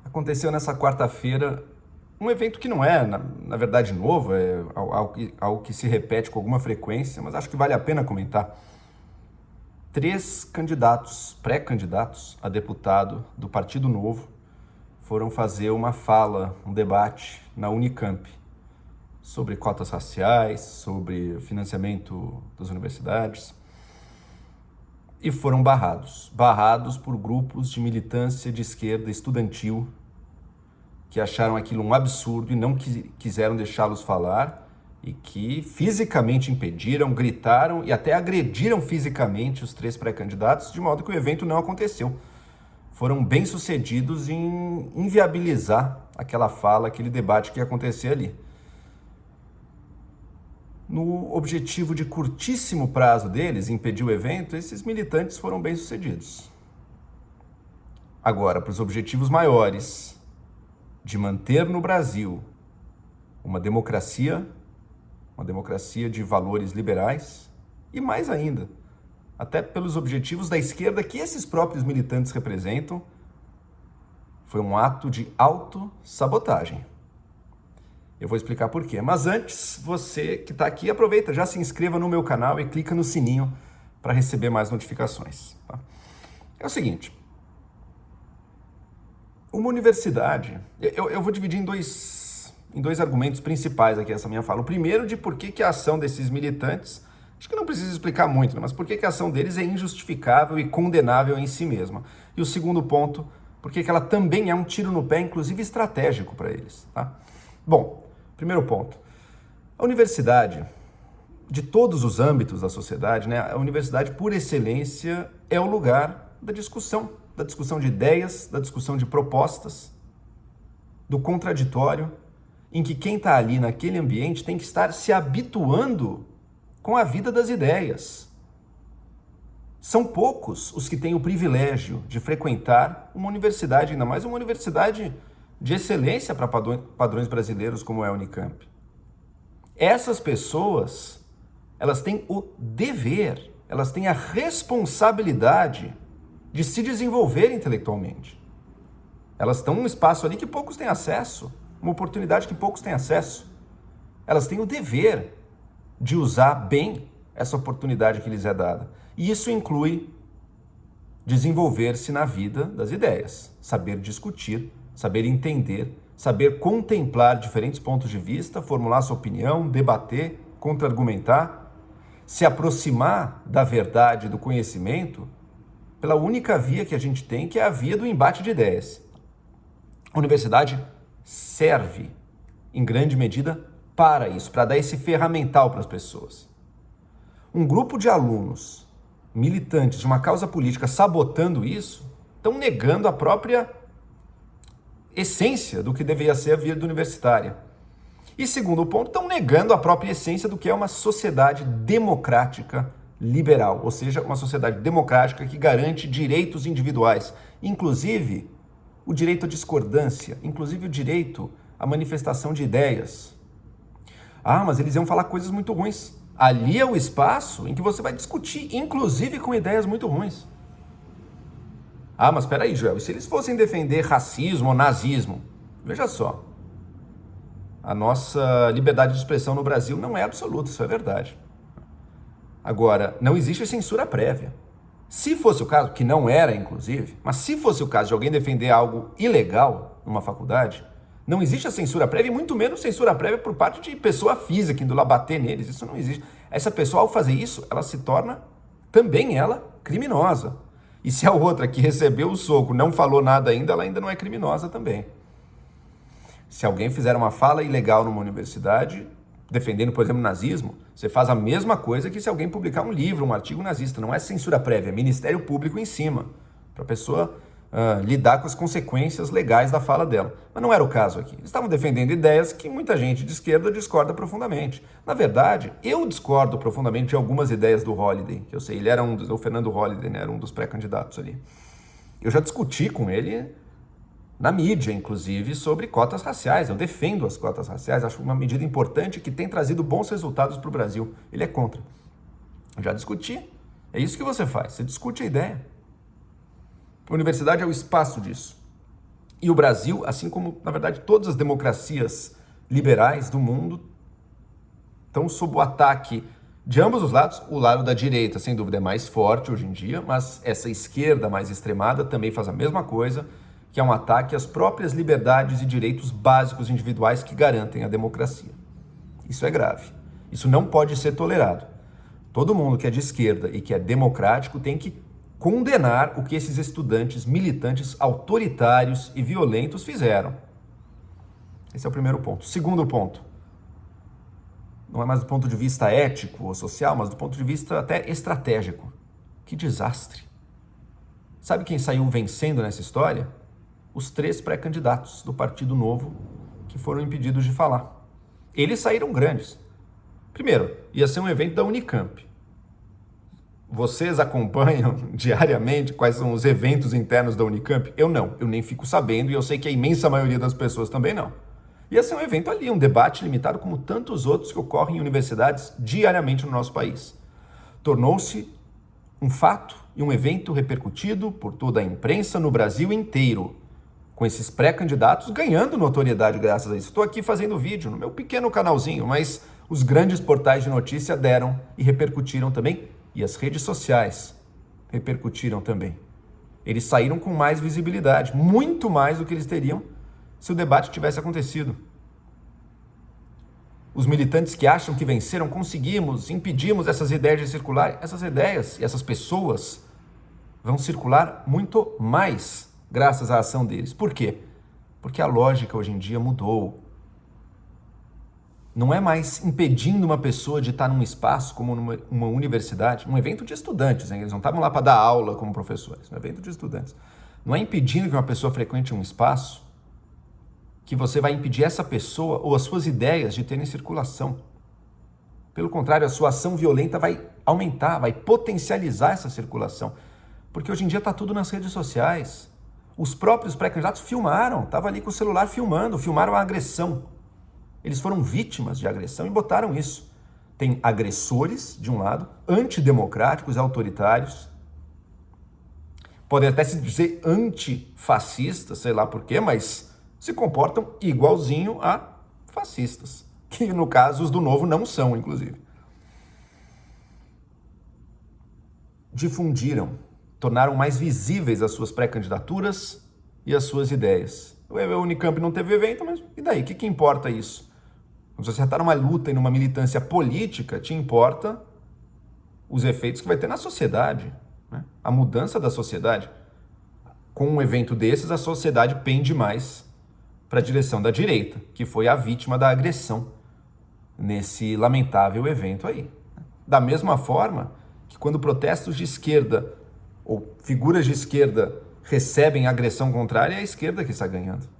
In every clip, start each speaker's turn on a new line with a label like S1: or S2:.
S1: Aconteceu nessa quarta-feira um evento que não é, na verdade, novo, é algo que se repete com alguma frequência, mas acho que vale a pena comentar. 3 candidatos, pré-candidatos a deputado do Partido Novo foram fazer uma fala, um debate na Unicamp sobre cotas raciais, sobre financiamento das universidades, e foram barrados por grupos de militância de esquerda estudantil que acharam aquilo um absurdo e não quiseram deixá-los falar e que fisicamente impediram, gritaram e até agrediram fisicamente os 3 pré-candidatos, de modo que o evento não aconteceu. Foram bem-sucedidos em inviabilizar aquela fala, aquele debate que ia acontecer ali. No objetivo de curtíssimo prazo deles, impedir o evento, esses militantes foram bem-sucedidos. Agora, para os objetivos maiores, de manter no Brasil uma democracia de valores liberais e mais ainda, até pelos objetivos da esquerda que esses próprios militantes representam, foi um ato de autossabotagem. Eu vou explicar por quê. Mas antes, você que está aqui, aproveita, já se inscreva no meu canal e clica no sininho para receber mais notificações. Tá? É o seguinte, uma universidade, eu vou dividir em dois argumentos principais aqui essa minha fala. O primeiro de por que a ação desses militantes, acho que não precisa explicar muito, né? Mas por que a ação deles é injustificável e condenável em si mesma. E o segundo ponto, por que ela também é um tiro no pé, inclusive estratégico para eles. Tá? Bom, primeiro ponto. A universidade, de todos os âmbitos da sociedade, né? A universidade, por excelência, é o lugar da discussão de ideias, da discussão de propostas, do contraditório, em que quem está ali naquele ambiente tem que estar se habituando com a vida das ideias. São poucos os que têm o privilégio de frequentar uma universidade, ainda mais uma universidade de excelência para padrões brasileiros como é a Unicamp. Essas pessoas, elas têm o dever, elas têm a responsabilidade de se desenvolver intelectualmente. Elas estão num espaço ali que poucos têm acesso, uma oportunidade que poucos têm acesso. Elas têm o dever de usar bem essa oportunidade que lhes é dada. E isso inclui desenvolver-se na vida das ideias, saber discutir, saber entender, saber contemplar diferentes pontos de vista, formular sua opinião, debater, contra-argumentar, se aproximar da verdade, do conhecimento, pela única via que a gente tem, que é a via do embate de ideias. A universidade serve, em grande medida, para isso, para dar esse ferramental para as pessoas. Um grupo de alunos militantes de uma causa política sabotando isso, estão negando a própria essência do que deveria ser a vida universitária. E segundo ponto, estão negando a própria essência do que é uma sociedade democrática liberal, ou seja, uma sociedade democrática que garante direitos individuais, inclusive o direito à discordância, inclusive o direito à manifestação de ideias. Ah, mas eles iam falar coisas muito ruins. Ali é o espaço em que você vai discutir, inclusive com ideias muito ruins. Ah, mas espera aí, Joel, e se eles fossem defender racismo ou nazismo? Veja só, a nossa liberdade de expressão no Brasil não é absoluta, isso é verdade. Agora, não existe censura prévia. Se fosse o caso, que não era inclusive, mas se fosse o caso de alguém defender algo ilegal numa faculdade, não existe a censura prévia e muito menos censura prévia por parte de pessoa física indo lá bater neles, isso não existe. Essa pessoa, ao fazer isso, ela se torna também ela criminosa. E se a outra que recebeu o soco não falou nada ainda, ela ainda não é criminosa também. Se alguém fizer uma fala ilegal numa universidade, defendendo, por exemplo, o nazismo, você faz a mesma coisa que se alguém publicar um livro, um artigo nazista. Não é censura prévia, é Ministério Público em cima, para a pessoa lidar com as consequências legais da fala dela. Mas não era o caso aqui. Eles estavam defendendo ideias que muita gente de esquerda discorda profundamente. Na verdade, eu discordo profundamente de algumas ideias do Holliday, que eu sei, ele era o Fernando Holliday, né, era um dos pré-candidatos ali. Eu já discuti com ele na mídia, inclusive, sobre cotas raciais. Eu defendo as cotas raciais, acho uma medida importante que tem trazido bons resultados para o Brasil. Ele é contra. Eu já discuti. É isso que você faz, você discute a ideia. A universidade é o espaço disso. E o Brasil, assim como, na verdade, todas as democracias liberais do mundo, estão sob o ataque de ambos os lados. O lado da direita, sem dúvida, é mais forte hoje em dia, mas essa esquerda mais extremada também faz a mesma coisa, que é um ataque às próprias liberdades e direitos básicos individuais que garantem a democracia. Isso é grave. Isso não pode ser tolerado. Todo mundo que é de esquerda e que é democrático tem que condenar o que esses estudantes militantes autoritários e violentos fizeram. Esse é o primeiro ponto. Segundo ponto, não é mais do ponto de vista ético ou social, mas do ponto de vista até estratégico. Que desastre. Sabe quem saiu vencendo nessa história? Os 3 pré-candidatos do Partido Novo que foram impedidos de falar. Eles saíram grandes. Primeiro, ia ser um evento da Unicamp. Vocês acompanham diariamente quais são os eventos internos da Unicamp? Eu não, eu nem fico sabendo e eu sei que a imensa maioria das pessoas também não. Ia ser um evento ali, um debate limitado como tantos outros que ocorrem em universidades diariamente no nosso país. Tornou-se um fato e um evento repercutido por toda a imprensa no Brasil inteiro, com esses pré-candidatos ganhando notoriedade graças a isso. Estou aqui fazendo vídeo no meu pequeno canalzinho, mas os grandes portais de notícia deram e repercutiram também. E as redes sociais repercutiram também. Eles saíram com mais visibilidade, muito mais do que eles teriam se o debate tivesse acontecido. Os militantes que acham que venceram, conseguimos, impedimos essas ideias de circular, essas ideias e essas pessoas vão circular muito mais graças à ação deles. Por quê? Porque a lógica hoje em dia mudou. Não é mais impedindo uma pessoa de estar num espaço como uma universidade, um evento de estudantes, hein? Eles não estavam lá para dar aula como professores, um evento de estudantes. Não é impedindo que uma pessoa frequente um espaço que você vai impedir essa pessoa ou as suas ideias de terem circulação. Pelo contrário, a sua ação violenta vai aumentar, vai potencializar essa circulação. Porque hoje em dia está tudo nas redes sociais. Os próprios pré-candidatos filmaram, estavam ali com o celular filmaram a agressão. Eles foram vítimas de agressão e botaram isso. Tem agressores, de um lado, antidemocráticos e autoritários. Podem até se dizer antifascistas, sei lá por quê, mas se comportam igualzinho a fascistas. Que, no caso, os do Novo não são, inclusive. Difundiram, tornaram mais visíveis as suas pré-candidaturas e as suas ideias. O Unicamp não teve evento, mas e daí? O que importa isso? Quando você está numa luta e numa militância política, te importa os efeitos que vai ter na sociedade, né? A mudança da sociedade. Com um evento desses, a sociedade pende mais para a direção da direita, que foi a vítima da agressão nesse lamentável evento aí. Da mesma forma que quando protestos de esquerda ou figuras de esquerda recebem agressão contrária, é a esquerda que está ganhando.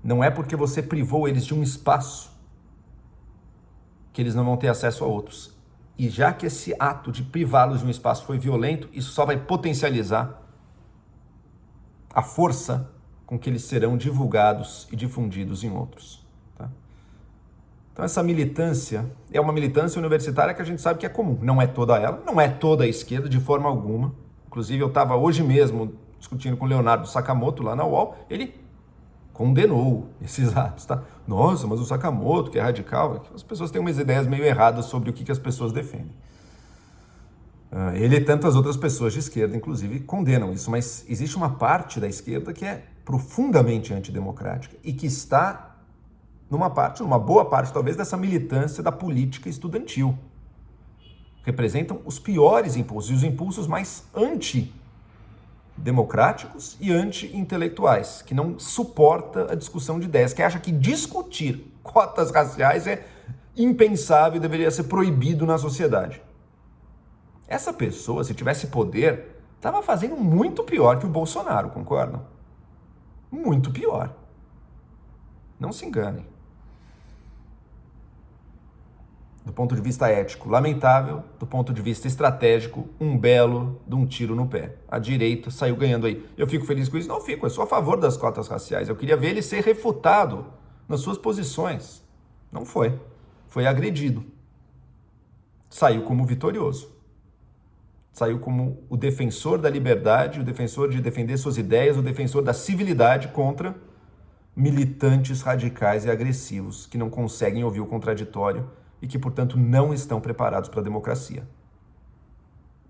S1: Não é porque você privou eles de um espaço que eles não vão ter acesso a outros. E já que esse ato de privá-los de um espaço foi violento, isso só vai potencializar a força com que eles serão divulgados e difundidos em outros. Tá? Então essa militância é uma militância universitária que a gente sabe que é comum. Não é toda ela, não é toda a esquerda de forma alguma. Inclusive eu estava hoje mesmo discutindo com o Leonardo Sakamoto lá na UOL, ele condenou esses atos, tá? Nossa, mas o Sakamoto, que é radical, as pessoas têm umas ideias meio erradas sobre o que as pessoas defendem. Ele e tantas outras pessoas de esquerda, inclusive, condenam isso, mas existe uma parte da esquerda que é profundamente antidemocrática e que está numa boa parte, talvez, dessa militância da política estudantil. Representam os piores impulsos e os impulsos mais antidemocráticos e anti-intelectuais, que não suporta a discussão de ideias, que acha que discutir cotas raciais é impensável e deveria ser proibido na sociedade. Essa pessoa, se tivesse poder, estava fazendo muito pior que o Bolsonaro, concordam? Muito pior. Não se enganem. Do ponto de vista ético, lamentável. Do ponto de vista estratégico, um belo de um tiro no pé. A direita saiu ganhando aí. Eu fico feliz com isso? Não fico, eu sou a favor das cotas raciais. Eu queria ver ele ser refutado nas suas posições. Não foi. Foi agredido. Saiu como vitorioso. saiu como o defensor da liberdade, o defensor de defender suas ideias, o defensor da civilidade contra militantes radicais e agressivos que não conseguem ouvir o contraditório e que, portanto, não estão preparados para a democracia.